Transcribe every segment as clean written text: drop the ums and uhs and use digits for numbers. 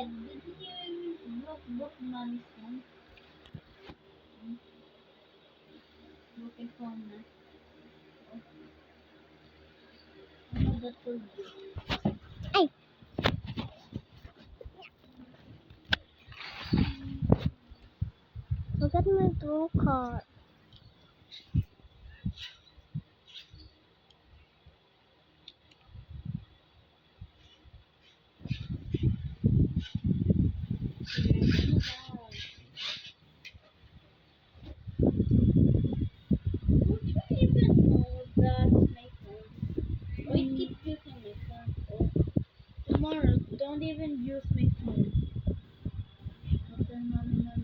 didn't you book Mommy's phone? Book a phone na. Ano ba to? Ay! Look at my blue card. Don't you even know that's my phone? Wait, keep using my phone. Oh, tomorrow, don't even use my phone. Okay, Mommy, not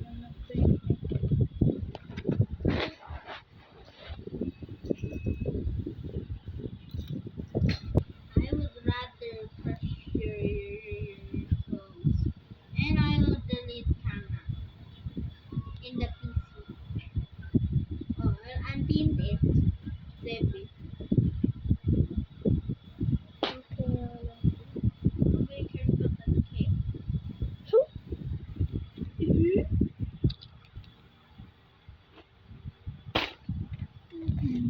to use my phone. I would rather crush your phones. And I will delete camera in the PC. Oh, I'll unpin it. Save it. Okay, careful with the cake.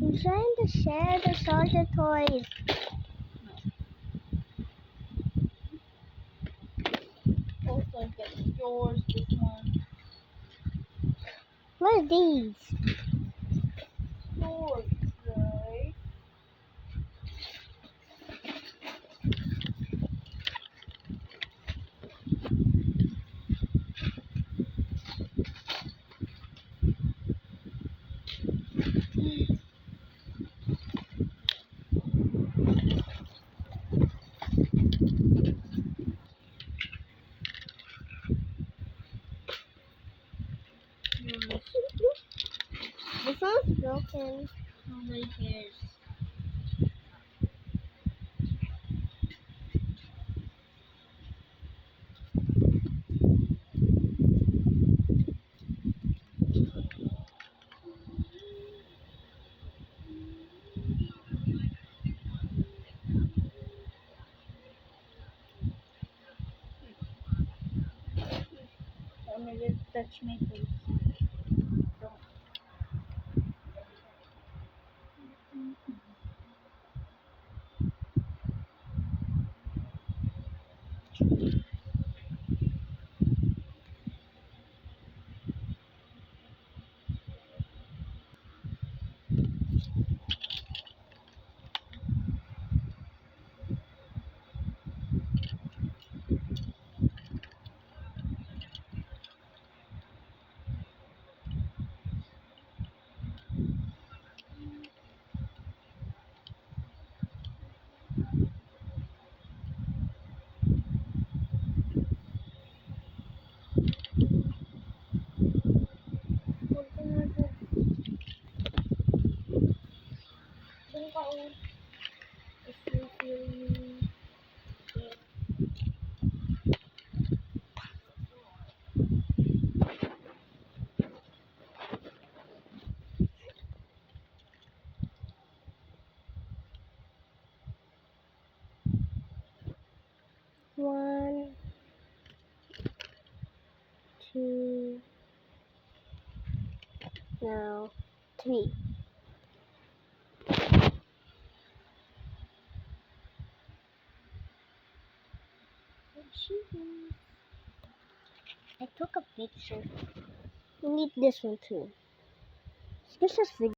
I'm trying to share the soldier toys. Also, get yours, this one. What are these? Yours, right? Yours. This one's broken. Nobody cares. Don't let it touch my face. Don't. One, two, no, three. I took a picture. We need this one too. This is video.